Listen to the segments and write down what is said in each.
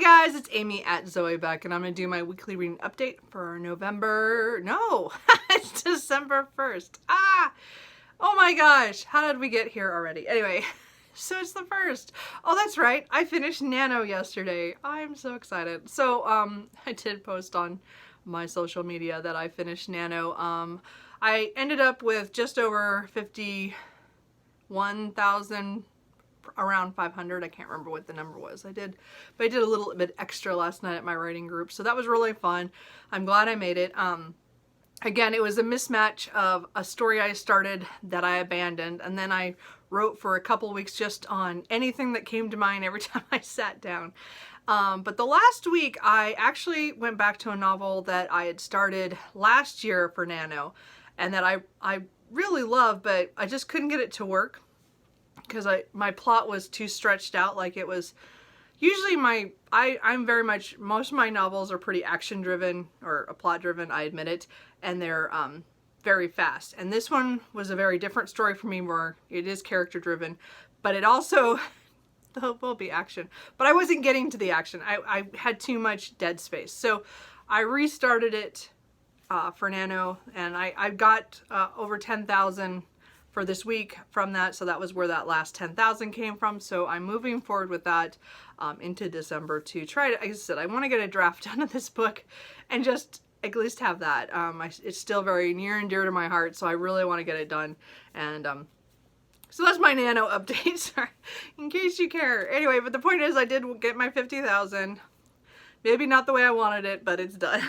Hey guys, it's Amy at Zoe Beck, and I'm going to do my weekly reading update for November. No, it's December 1st. Oh my gosh, how did we get here already? Anyway, so it's the 1st. Oh, that's right, I finished Nano yesterday. I'm so excited. So, I did post on my social media that I finished Nano. I ended up with just over 51,000, around 500. I can't remember what the number was. I did a little bit extra last night at my writing group, so that was really fun. I'm glad I made it. Again, it was a mismatch of a story I started that I abandoned, and then I wrote for a couple weeks just on anything that came to mind every time I sat down. But the last week, I actually went back to a novel that I had started last year for Nano, and that I really love, but I just couldn't get it to work because my plot was too stretched out. Like, it was usually I'm very much, most of my novels are pretty action driven or plot driven, I admit it, and they're very fast. And this one was a very different story for me, where it is character driven, but it also there will be action, but I wasn't getting to the action. I had too much dead space, so I restarted it for Nano, and I got over 10,000 for this week from that, so that was where that last 10,000 came from. So I'm moving forward with that into December to try to, like I said, I want to get a draft done of this book and just at least have that. It's still very near and dear to my heart, so I really want to get it done. And so that's my Nano update, sorry, in case you care. Anyway, but the point is, I did get my 50,000. Maybe not the way I wanted it, but it's done.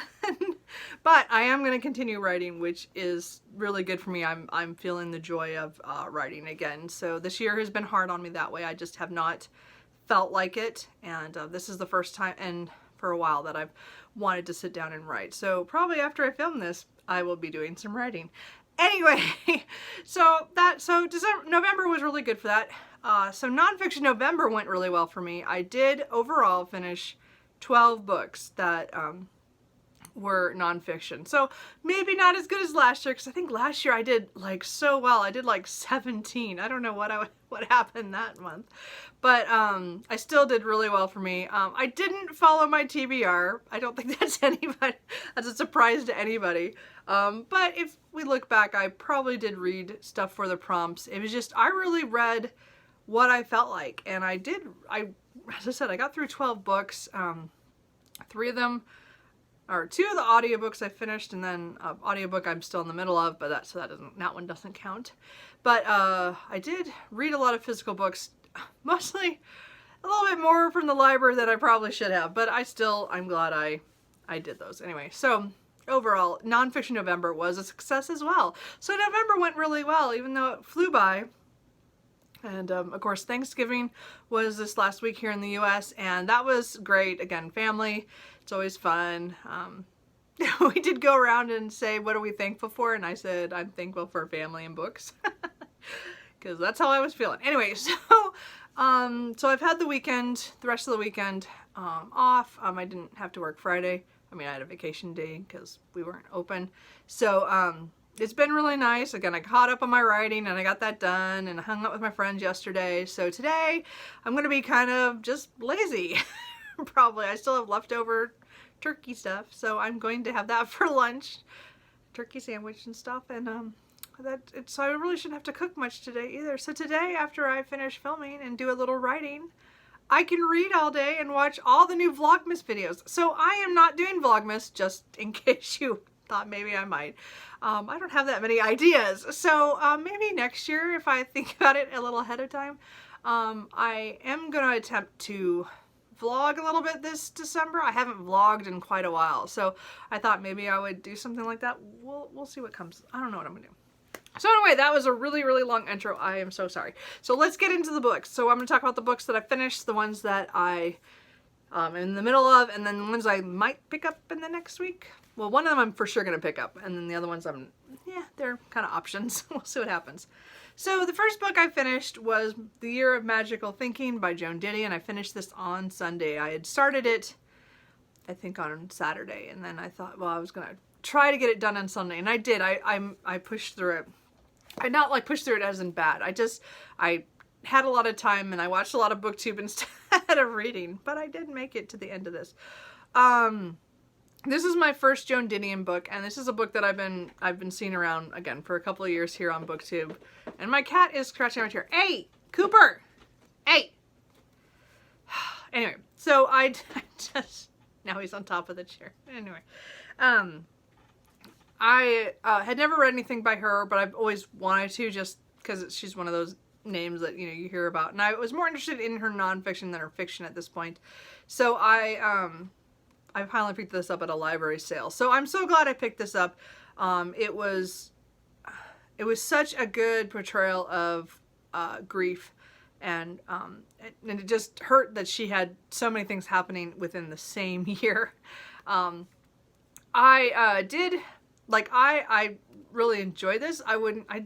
But I am going to continue writing, which is really good for me. I'm feeling the joy of writing again. So this year has been hard on me that way. I just have not felt like it. And this is the first time and for a while that I've wanted to sit down and write. So probably after I film this, I will be doing some writing. Anyway, so November was really good for that. So nonfiction November went really well for me. I did overall finish 12 books that were nonfiction. So maybe not as good as last year, because I think last year I did like so well. I did like 17. I don't know what happened that month, but I still did really well for me. I didn't follow my TBR. I don't think that's a surprise to anybody. But if we look back, I probably did read stuff for the prompts. It was just, I really read what I felt like, and as I said, I got through 12 books. 3 of them, or 2 of the audiobooks I finished, and then audiobook I'm still in the middle of, but that one doesn't count. But I did read a lot of physical books, mostly a little bit more from the library than I probably should have, but I'm glad I did those. Anyway, so overall, nonfiction November was a success as well. So November went really well, even though it flew by. And of course, Thanksgiving was this last week here in the US, and that was great. Again, family, it's always fun. We did go around and say, what are we thankful for? And I said, I'm thankful for family and books, because that's how I was feeling. Anyway, so I've had the rest of the weekend off. I didn't have to work Friday. I mean, I had a vacation day because we weren't open. So it's been really nice. Again, I caught up on my writing and I got that done, and I hung out with my friends yesterday. So today I'm going to be kind of just lazy. Probably. I still have leftover turkey stuff, so I'm going to have that for lunch. Turkey sandwich and stuff, and so I really shouldn't have to cook much today either. So today, after I finish filming and do a little writing, I can read all day and watch all the new Vlogmas videos. So I am not doing Vlogmas, just in case you thought maybe I might. I don't have that many ideas, so maybe next year, if I think about it a little ahead of time. I am going to attempt to vlog a little bit this December. I haven't vlogged in quite a while, so I thought maybe I would do something like that. We'll see what comes. I don't know what I'm gonna do. So anyway, that was a really, really long intro. I am so sorry. So let's get into the books. So I'm gonna talk about the books that I finished, the ones that I am in the middle of, and then the ones I might pick up in the next week. Well, one of them I'm for sure gonna pick up, and then the other ones they're kind of options. We'll see what happens. So the first book I finished was The Year of Magical Thinking by Joan Didion, and I finished this on Sunday. I had started it, I think, on Saturday, and then I thought, well, I was going to try to get it done on Sunday, and I did. I pushed through it. I not like pushed through it as in bad. I had a lot of time, and I watched a lot of BookTube instead, instead of reading, but I did make it to the end of this. This is my first Joan Didion book, and this is a book that I've been seeing around again for a couple of years here on BookTube. And my cat is scratching my chair. Hey, Cooper! Hey! Anyway, so I just, now he's on top of the chair. Anyway, I had never read anything by her, but I've always wanted to, just because she's one of those names that, you know, you hear about. And I was more interested in her nonfiction than her fiction at this point. So I finally picked this up at a library sale. So I'm so glad I picked this up. It was such a good portrayal of grief, and it just hurt that she had so many things happening within the same year. I really enjoyed this. I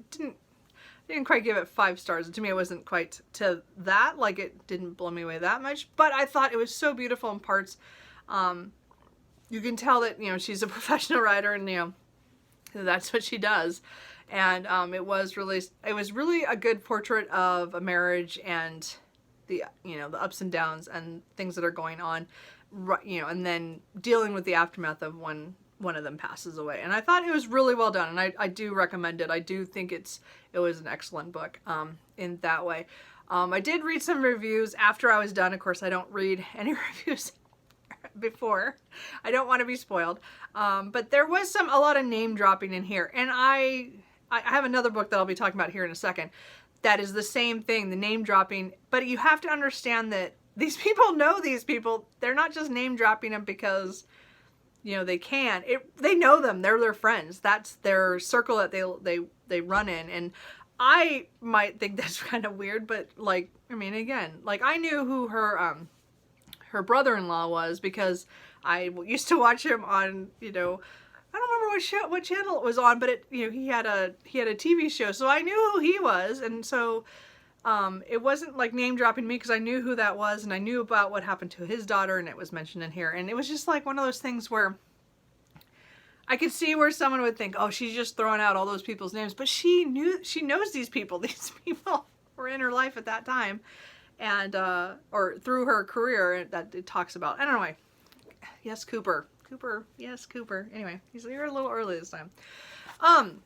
didn't quite give it 5 stars. To me, it wasn't quite to that. Like, it didn't blow me away that much. But I thought it was so beautiful in parts. You can tell that, you know, she's a professional writer, and, you know, that's what she does. And it was really a good portrait of a marriage and the, you know, the ups and downs and things that are going on, you know, and then dealing with the aftermath of when one of them passes away. And I thought it was really well done, and I do recommend it. I do think it was an excellent book in that way. I did read some reviews after I was done. Of course, I don't read any reviews before. I don't want to be spoiled. But there was a lot of name dropping in here, and I have another book that I'll be talking about here in a second that is the same thing, the name dropping. But you have to understand that these people know these people. They're not just name dropping them because, you know, they can. They know them. They're their friends. That's their circle that they run in. And I might think that's kind of weird, but, like, I mean, again, like, I knew who her brother-in-law was because I used to watch him on, you know, I don't remember what channel it was on, but you know, he had a TV show, so I knew who he was. And so it wasn't like name dropping me, because I knew who that was, and I knew about what happened to his daughter, and it was mentioned in here. And it was just like one of those things where I could see where someone would think, oh, she's just throwing out all those people's names, but she knows these people. These people were in her life at that time, and or through her career that it talks about. Anyway, yes, Cooper. Yes, Cooper. Anyway, he's here a little early this time.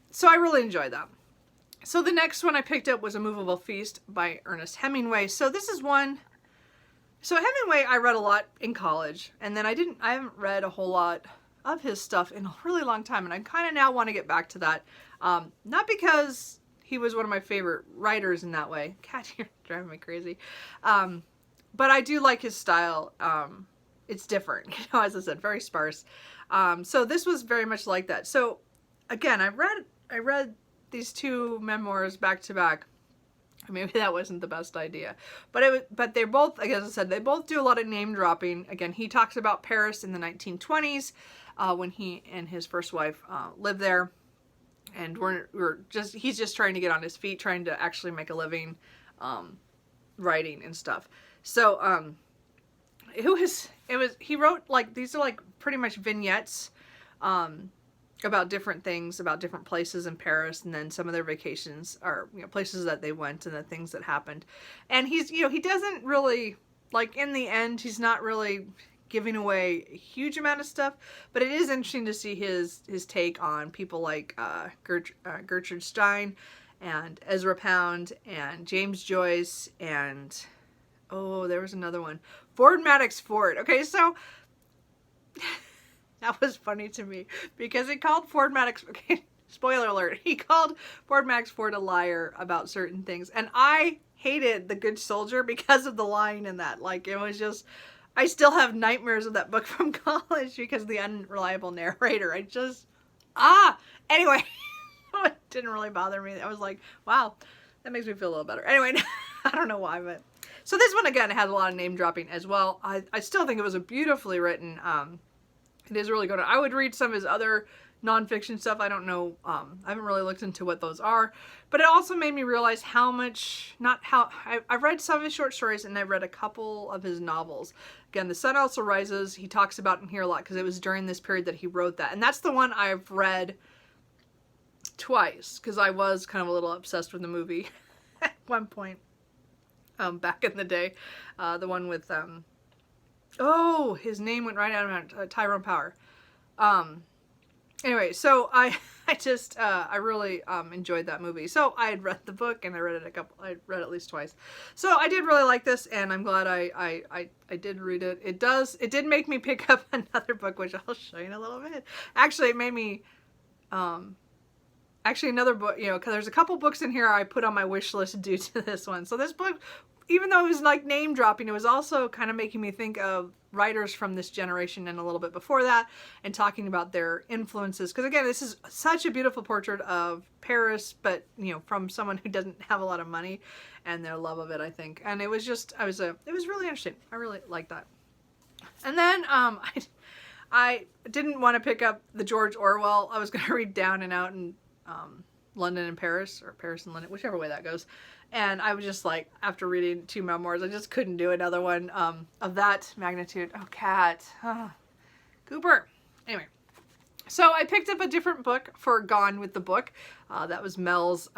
So I really enjoyed that. So the next one I picked up was A Moveable Feast by Ernest Hemingway. So this is one. So Hemingway I read a lot in college, and then I haven't read a whole lot of his stuff in a really long time, and I kind of now want to get back to that. Not because he was one of my favorite writers in that way. God, you're driving me crazy. But I do like his style. It's different, you know, as I said, very sparse. So this was very much like that. So again, I read these 2 memoirs back to back. Maybe that wasn't the best idea, but they're both, like, as I said, they both do a lot of name dropping. Again, he talks about Paris in the 1920s, when he and his first wife lived there, and he's just trying to get on his feet, trying to actually make a living, writing and stuff. So he wrote, like, these are like pretty much vignettes about different things, about different places in Paris, and then some of their vacations, or, you know, places that they went and the things that happened. And he's, you know, he doesn't really, like, in the end, he's not really giving away a huge amount of stuff, but it is interesting to see his take on people like Gertrude Stein and Ezra Pound and James Joyce and, oh, there was another one, Ford Madox Ford. Okay, so that was funny to me because he called Ford Madox, okay, spoiler alert, he called Ford Madox Ford a liar about certain things. And I hated The Good Soldier because of the lying in that. Like, it was just, I still have nightmares of that book from college because of the unreliable narrator. Anyway, it didn't really bother me. I was like, wow, that makes me feel a little better. Anyway, I don't know why, but. So this one, again, had a lot of name dropping as well. I still think it was a beautifully written, it is really good. I would read some of his other nonfiction stuff. I don't know, I haven't really looked into what those are, but it also made me realize how much, I've read some of his short stories, and I've read a couple of his novels. Again, The Sun Also Rises, he talks about in here a lot because it was during this period that he wrote that. And that's the one I've read twice because I was kind of a little obsessed with the movie at one point. back in the day. The one with, oh, his name went right out of my, Tyrone Power. Anyway, so I just, I really enjoyed that movie. So I had read the book and I read it I read it at least twice. So I did really like this, and I'm glad I did read it. It did make me pick up another book, which I'll show you in a little bit. Actually, it made me, actually another book, you know, because there's a couple books in here I put on my wish list due to this one. So this book, even though it was like name dropping, it was also kind of making me think of writers from this generation and a little bit before that, and talking about their influences. Because again, this is such a beautiful portrait of Paris, but you know, from someone who doesn't have a lot of money, and their love of it, I think. And it was just, it was really interesting. I really liked that. And then I didn't want to pick up the George Orwell. I was going to read Down and Out in London and Paris, or Paris and London, whichever way that goes. And I was just like, after reading 2 memoirs, I just couldn't do another one of that magnitude. Oh, cat. Cooper. Anyway, so I picked up a different book for Gone with the Book. That was Mel's,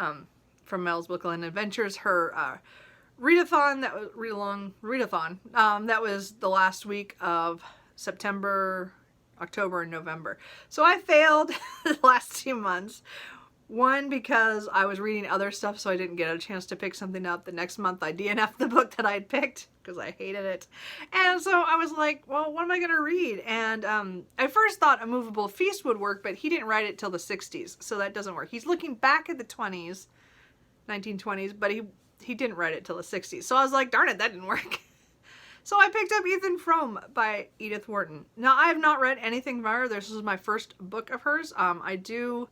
from Mel's Bookland Adventures, her readathon, that was readathon. That was the last week of September, October, and November. So I failed the last 2 months. One, because I was reading other stuff, so I didn't get a chance to pick something up. The next month I DNF'd the book that I had picked because I hated it. And so I was like, well, what am I going to read? And I first thought A Movable Feast would work, but he didn't write it till the 60s, so that doesn't work. He's looking back at the 1920s, but he didn't write it till the 60s. So I was like, darn it, that didn't work. So I picked up Ethan Frome by Edith Wharton. Now, I have not read anything by her. This is my first book of hers. I do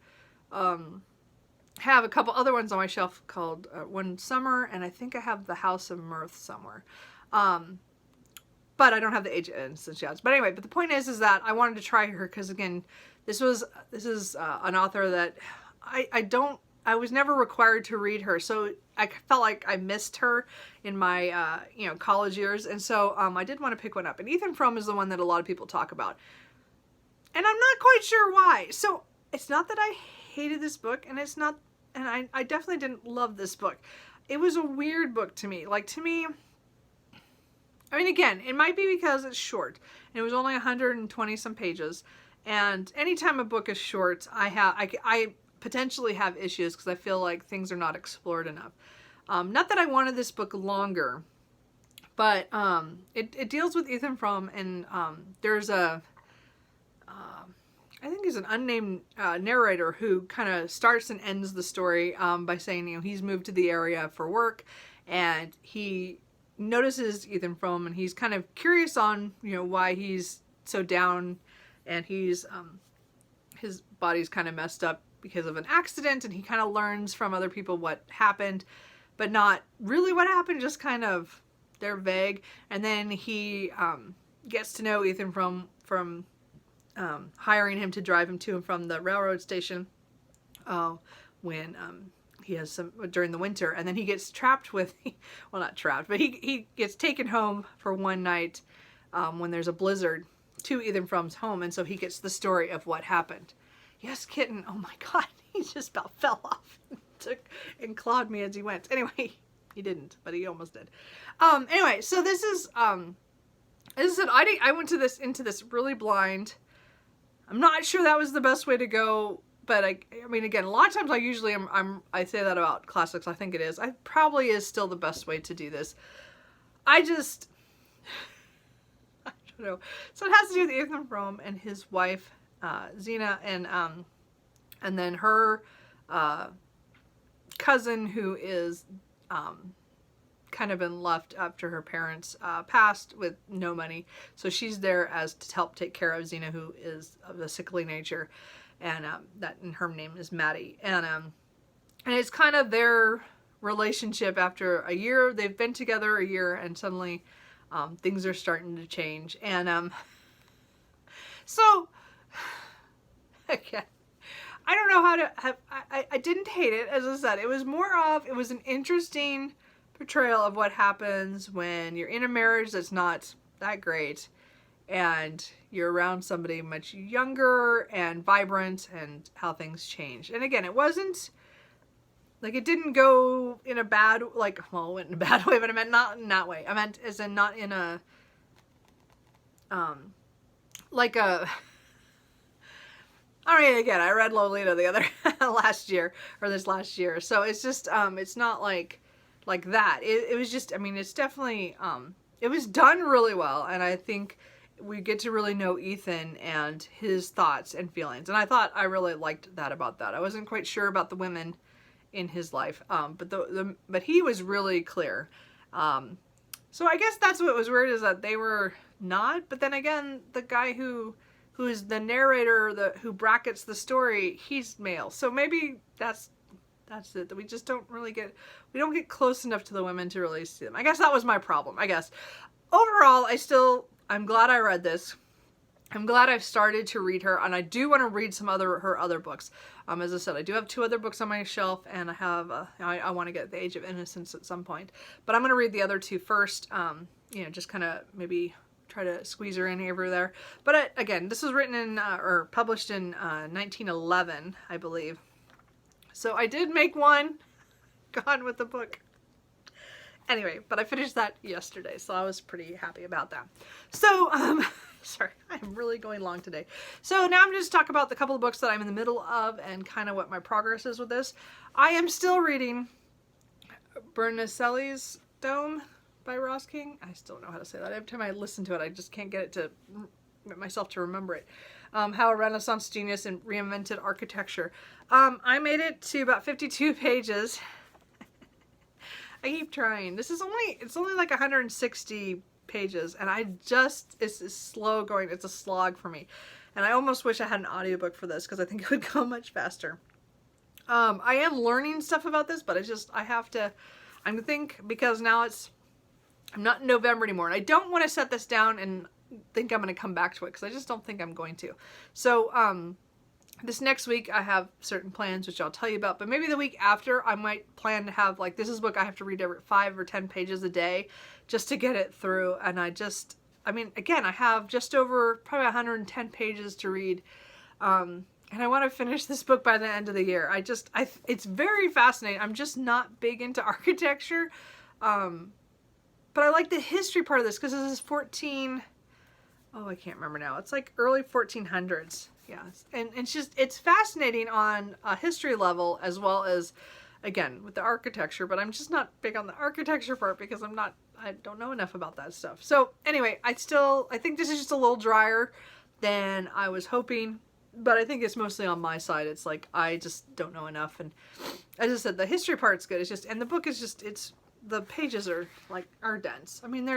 have a couple other ones on my shelf called One Summer, and I think I have The House of Mirth somewhere. But I don't have the Age of Innocence yet. But anyway, but the point is that I wanted to try her because, again, this is an author that I was never required to read her, so I felt like I missed her in my you know, college years, and so I did want to pick one up. And Ethan Frome is the one that a lot of people talk about, and I'm not quite sure why. So it's not that I hated this book, and it's not, and I definitely didn't love this book. It was a weird book to me. Like, to me, I mean, again, it might be because it's short, and it was only 120 some pages, and anytime a book is short, I potentially have issues because I feel like things are not explored enough. Not that I wanted this book longer, but it deals with Ethan Frome, and there's a I think he's an unnamed narrator who kind of starts and ends the story by saying, you know, he's moved to the area for work, and he notices Ethan Frome, and he's kind of curious on, you know, why he's so down, and he's his body's kind of messed up because of an accident, and he kind of learns from other people what happened, but not really what happened, just kind of, they're vague. And then he gets to know Ethan from hiring him to drive him to and from the railroad station when he has some, during the winter, and then he gets trapped with, well, not trapped, but he gets taken home for one night when there's a blizzard to Ethan Frome's home, and so he gets the story of what happened. Yes, kitten. Oh my God, he just about fell off and clawed me as he went. Anyway, he didn't, but he almost did. Anyway, so this is as I said, I went into this really blind. I'm not sure that was the best way to go, but I mean, again, a lot of times I say that about classics. I think it is. I probably is still the best way to do this. I don't know. So it has to do with Ethan Frome and his wife, Xena, and then her cousin, who is kind of been left after her parents passed with no money, so she's there to help take care of Xena, who is of a sickly nature, and her name is Maddie, and it's kind of their relationship after a year. They've been together a year, and suddenly things are starting to change, and so again, I don't know how to have, I didn't hate it. As I said, it was an interesting portrayal of what happens when you're in a marriage that's not that great, and you're around somebody much younger and vibrant, and how things change. And again, it wasn't like it didn't go in a bad, like, well, it went in a bad way, but I meant not in that way. I meant as in not in a, like a, I mean, again, I read Lolita the other, last year, or this last year. So it's just, it's not like that. It was just, I mean, it's definitely, it was done really well. And I think we get to really know Ethan and his thoughts and feelings. And I thought I really liked that about that. I wasn't quite sure about the women in his life. But he was really clear. So I guess that's what was weird, is that they were not. But then again, the guy who is the narrator, who brackets the story, he's male. So maybe that's it. That we just don't really get, we don't get close enough to the women to really see them. I guess that was my problem. I guess overall, I'm glad I read this. I'm glad I've started to read her, and I do want to read some her other books. As I said, I do have 2 other books on my shelf, and I have I want to get The Age of Innocence at some point. But I'm going to read the other 2 first. You know, just kind of maybe try to squeeze her in over there. But again, this was written in or published in 1911, I believe. So I did make one. Gone with the book. Anyway, but I finished that yesterday, so I was pretty happy about that. So, sorry, I'm really going long today. So now I'm just talk about the couple of books that I'm in the middle of and kind of what my progress is with this. I am still reading Ellies Stone by Ross King. I still don't know how to say that. Every time I listen to it, I just can't get myself to remember it. How a Renaissance genius and reinvented architecture. I made it to about 52 pages. I keep trying. It's only like 160 pages, and it's slow going. It's a slog for me. And I almost wish I had an audiobook for this, because I think it would go much faster. I am learning stuff about this, but I have to, because now I'm not in November anymore, and I don't want to set this down and think I'm going to come back to it, because I just don't think I'm going to. So, this next week I have certain plans, which I'll tell you about, but maybe the week after I might plan to have, like, this is a book I have to read every 5 or 10 pages a day just to get it through. And I mean, again, I have just over probably 110 pages to read. And I want to finish this book by the end of the year. It's very fascinating. I'm just not big into architecture. But I like the history part of this, because this is I can't remember now. It's like early 1400s. Yeah. And it's fascinating on a history level, as well as, again, with the architecture, but I'm just not big on the architecture part, because I don't know enough about that stuff. So anyway, I think this is just a little drier than I was hoping, but I think it's mostly on my side. It's like, I just don't know enough. And as I said, the history part's good. And the book is the pages are dense. I mean,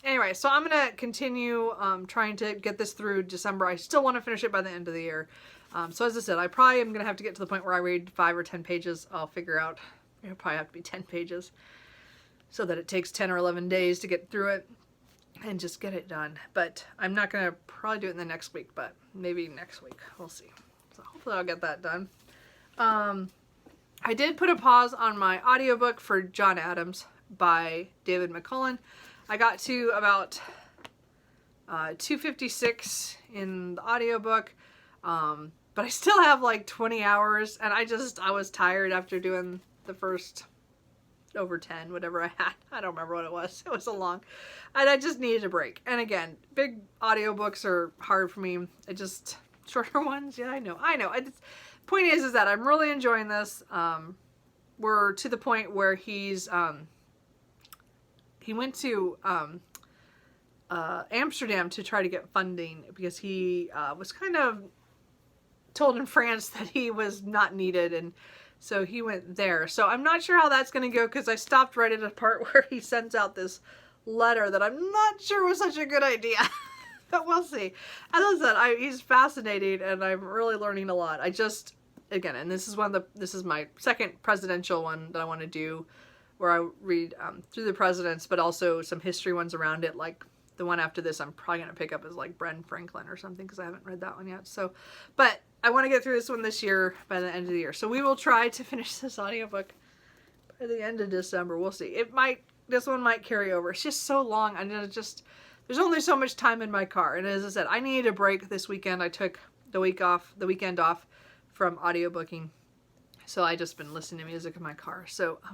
anyway, so I'm going to continue trying to get this through December. I still want to finish it by the end of the year. So as I said, I probably am going to have to get to the point where I read 5 or 10 pages. I'll figure out. It'll probably have to be 10 pages, so that it takes 10 or 11 days to get through it and just get it done. But I'm not going to probably do it in the next week, but maybe next week. We'll see. So hopefully I'll get that done. I did put a pause on my audiobook for John Adams by David McCullough. I got to about 256 in the audiobook, but I still have like 20 hours, and I was tired after doing the first over 10, whatever I had. I don't remember what it was. It was so long, and I just needed a break. And again, big audiobooks are hard for me. Shorter ones, yeah, I know. Point is that I'm really enjoying this. We're to the point where he went to Amsterdam to try to get funding, because he was kind of told in France that he was not needed, and so he went there. So I'm not sure how that's going to go, because I stopped right at a part where he sends out this letter that I'm not sure was such a good idea. But we'll see. As I said, he's fascinating, and I'm really learning a lot. Again, and this is my second presidential one that I want to do, where I read through the presidents, but also some history ones around it. Like the one after this, I'm probably going to pick up is like Ben Franklin or something, because I haven't read that one yet. So, but I want to get through this one this year by the end of the year. So we will try to finish this audiobook by the end of December. We'll see. This one might carry over. It's just so long. And there's only so much time in my car. And as I said, I needed a break this weekend. I took the weekend off from audiobooking. So I just been listening to music in my car. So I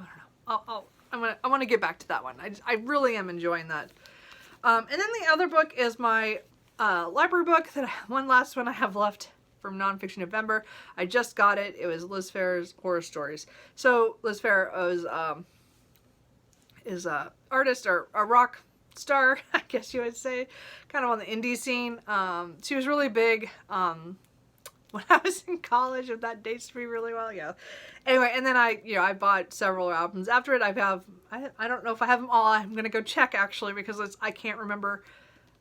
don't know. I want to get back to that one. I really am enjoying that. And then the other book is my library book, one last one I have left from Nonfiction November. I just got it. It was Liz Phair's Horror Stories. So Liz Phair is a artist or a rock star, I guess you would say, kind of on the indie scene. She was really big when I was in college, if that dates me really well, yeah. Anyway, and then I bought several albums. After it, I don't know if I have them all. I'm gonna go check actually, because I can't remember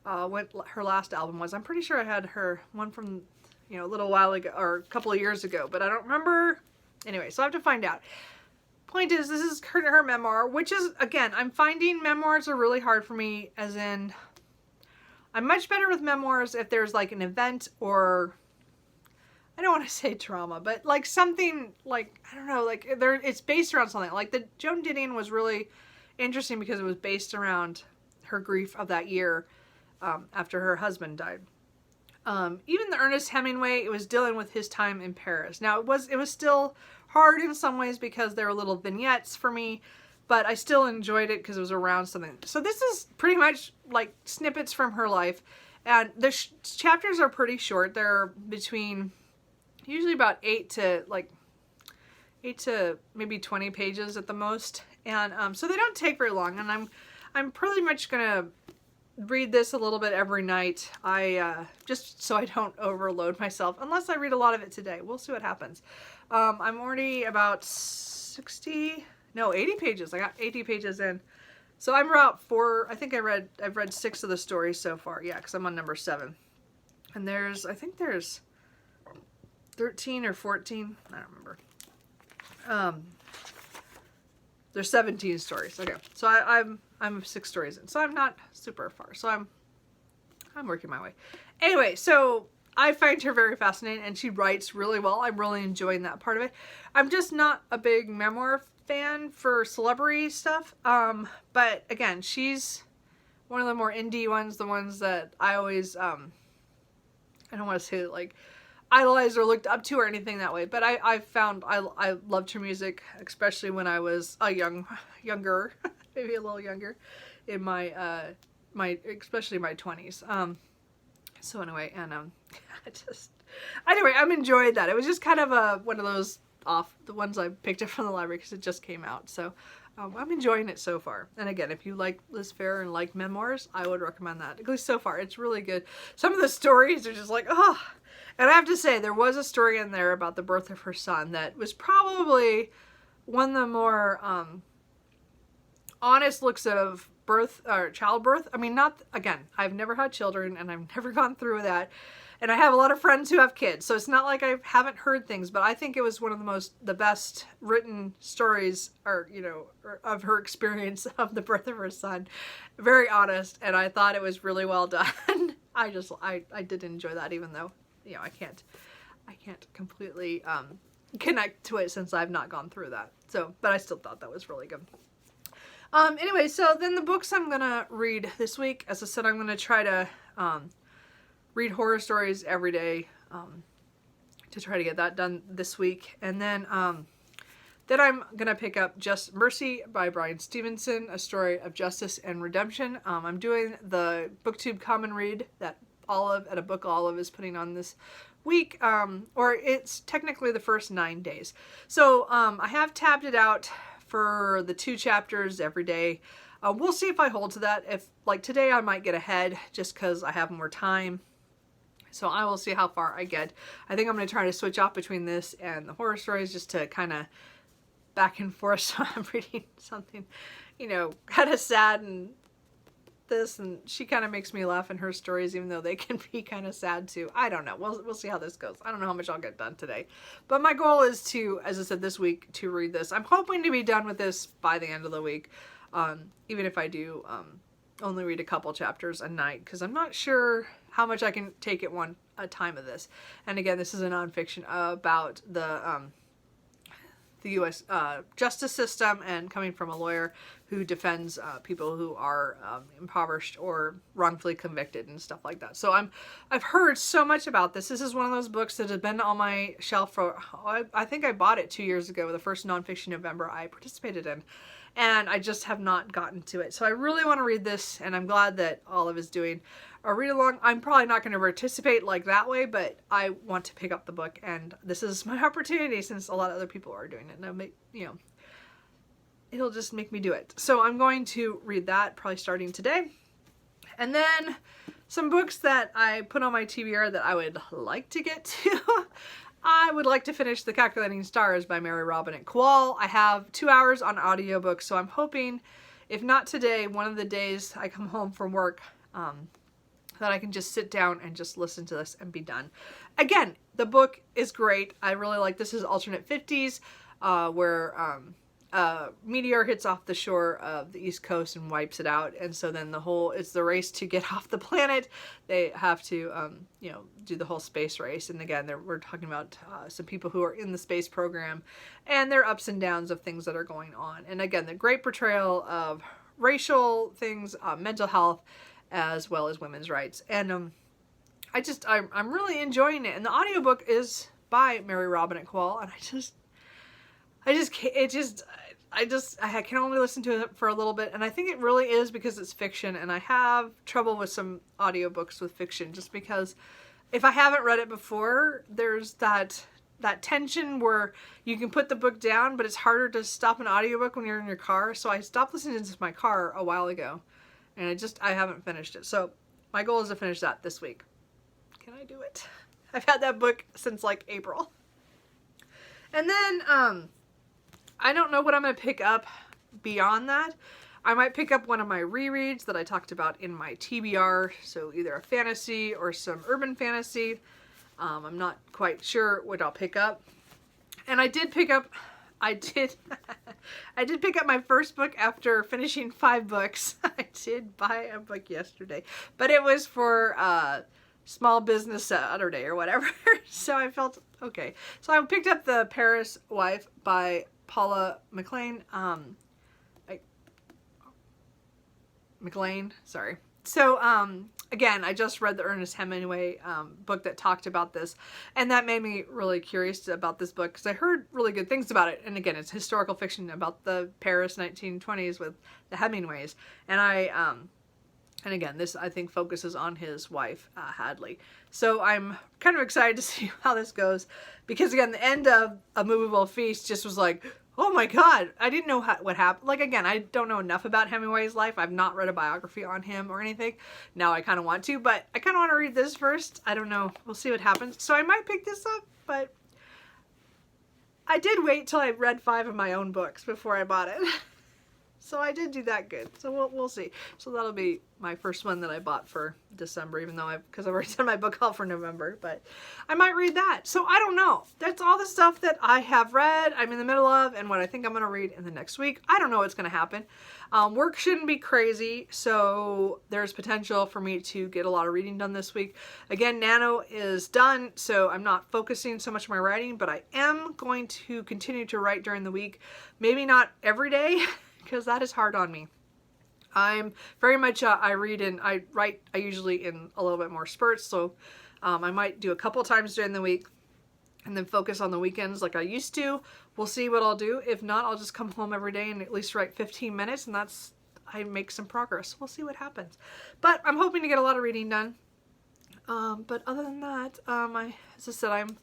what her last album was. I'm pretty sure I had her one from, a little while ago, or a couple of years ago, but I don't remember. Anyway, so I have to find out. Point is, this is her memoir, which is, again, I'm finding memoirs are really hard for me, as in, I'm much better with memoirs if there's like an event, or, I don't want to say trauma, but like something, like, I don't know, like it's based around something. Like the Joan Didion was really interesting because it was based around her grief of that year after her husband died. Even the Ernest Hemingway, it was dealing with his time in Paris. Now it was still hard in some ways because there were little vignettes for me, but I still enjoyed it because it was around something. So this is pretty much like snippets from her life, and the chapters are pretty short. They're between usually about 8 to maybe 20 pages at the most, and so they don't take very long. And I'm pretty much gonna read this a little bit every night. Just so I don't overload myself, unless I read a lot of it today. We'll see what happens. I'm already about 80 pages. I got 80 pages in. So I'm about 4, I think I've read 6 of the stories so far. Yeah, because I'm on number 7. And I think there's 13 or 14. I don't remember. There's 17 stories. Okay. So I'm 6 stories in. So I'm not super far. So I'm working my way. Anyway, so I find her very fascinating, and she writes really well. I'm really enjoying that part of it. I'm just not a big memoir fan for celebrity stuff. But again, she's one of the more indie ones, the ones that I always, I don't want to say like idolized or looked up to or anything that way. But I found I loved her music, especially when I was younger, maybe a little younger, in my especially my 20s. So anyway, and anyway, I'm enjoying that. It was just kind of one of those the ones I picked up from the library because it just came out. So I'm enjoying it so far. And again, if you like Liz Phair and like memoirs, I would recommend that. At least so far, it's really good. Some of the stories are just like, oh. And I have to say, there was a story in there about the birth of her son that was probably one of the more honest looks of birth or childbirth. I mean, again, I've never had children and I've never gone through that. And I have a lot of friends who have kids, so it's not like I haven't heard things, but I think it was one of the best written stories, or of her experience of the birth of her son. Very honest, and I thought it was really well done. I did enjoy that, even though I can't completely connect to it since I've not gone through that. So, but I still thought that was really good. Anyway, so then the books I'm gonna read this week, as I said, I'm gonna try to read horror stories every day to try to get that done this week. And then I'm going to pick up Just Mercy by Bryan Stevenson, a story of justice and redemption. I'm doing the BookTube Common Read that at a Book Olive is putting on this week, or it's technically the first 9 days. So I have tabbed it out for the 2 chapters every day. We'll see if I hold to that. If, like today, I might get ahead just because I have more time. So I will see how far I get. I think I'm going to try to switch off between this and the horror stories just to kind of back and forth. So I'm reading something, kind of sad and this, and she kind of makes me laugh in her stories, even though they can be kind of sad too. I don't know. We'll see how this goes. I don't know how much I'll get done today. But my goal is to, as I said, this week to read this. I'm hoping to be done with this by the end of the week. Even if I do only read a couple chapters a night, because I'm not sure how much I can take at a time of this. And again, this is a nonfiction about the the U.S. Justice system and coming from a lawyer who defends people who are impoverished or wrongfully convicted and stuff like that. So I've heard so much about this. This is one of those books that has been on my shelf for, I think I bought it 2 years ago, the first Nonfiction November I participated in. And I just have not gotten to it. So I really want to read this, and I'm glad that Olive is doing a read along. I'm probably not going to participate like that way, but I want to pick up the book, and this is my opportunity since a lot of other people are doing it. And it'll just make me do it. So I'm going to read that, probably starting today. And then some books that I put on my TBR that I would like to get to. I would like to finish The Calculating Stars by Mary Robinette Kowal. I have 2 hours on audiobook, so I'm hoping, if not today, one of the days I come home from work, that I can just sit down and just listen to this and be done. Again, the book is great. I really like this. Is alternate 50s, where a meteor hits off the shore of the East Coast and wipes it out, and so then it's the race to get off the planet. They have to do the whole space race, and again we're talking about some people who are in the space program and their ups and downs of things that are going on, and again the great portrayal of racial things, mental health, as well as women's rights. And I'm really enjoying it, and the audiobook is by Mary Robinette Kowal, and I can only listen to it for a little bit, and I think it really is because it's fiction, and I have trouble with some audiobooks with fiction just because if I haven't read it before, there's that tension where you can put the book down, but it's harder to stop an audiobook when you're in your car. So I stopped listening to this in my car a while ago, and I haven't finished it. So my goal is to finish that this week. Can I do it? I've had that book since like April. And then I don't know what I'm going to pick up beyond that. I might pick up one of my rereads that I talked about in my TBR, so either a fantasy or some urban fantasy. I'm not quite sure what I'll pick up. And I did pick up my first book after finishing 5 books. I did buy a book yesterday, but it was for Small Business Saturday or whatever. So I felt okay. So I picked up The Ferris Wife by Paula McLean. McLean, sorry. So, again, I just read the Ernest Hemingway book that talked about this, and that made me really curious about this book because I heard really good things about it. And again, it's historical fiction about the Paris 1920s with the Hemingways. And and again, this I think focuses on his wife, Hadley. So I'm kind of excited to see how this goes because again, the end of A Movable Feast just was like, oh my God, I didn't know what happened. Like again, I don't know enough about Hemingway's life. I've not read a biography on him or anything. Now I kind of want to, but I kind of want to read this first. I don't know. We'll see what happens. So I might pick this up, but I did wait till I read 5 of my own books before I bought it. So I did do that good. So we'll see. So that'll be my first one that I bought for December, even though because I've already done my book haul for November, but I might read that. So I don't know. That's all the stuff that I have read, I'm in the middle of, and what I think I'm going to read in the next week. I don't know what's going to happen. Work shouldn't be crazy, so there's potential for me to get a lot of reading done this week. Again, Nano is done, so I'm not focusing so much on my writing, but I am going to continue to write during the week. Maybe not every day, because that is hard on me. I'm very much, I read and I write, I usually in a little bit more spurts, so I might do a couple times during the week and then focus on the weekends like I used to. We'll see what I'll do. If not, I'll just come home every day and at least write 15 minutes, and I make some progress. We'll see what happens. But I'm hoping to get a lot of reading done. But other than that, as I said, I'm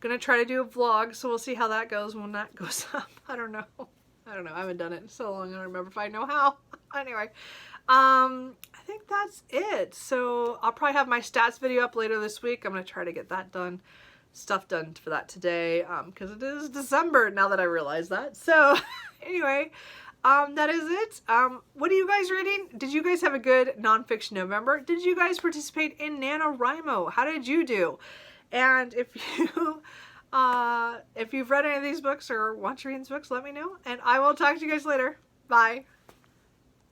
going to try to do a vlog, so we'll see how that goes when that goes up. I don't know. I haven't done it in so long. I don't remember if I know how. Anyway, I think that's it. So I'll probably have my stats video up later this week. I'm going to try to get that done. Stuff done for that today. Because it is December now that I realize that. So anyway, that is it. What are you guys reading? Did you guys have a good nonfiction November? Did you guys participate in NaNoWriMo? How did you do? And if you've read any of these books or want to read these books, let me know. And I will talk to you guys later. Bye.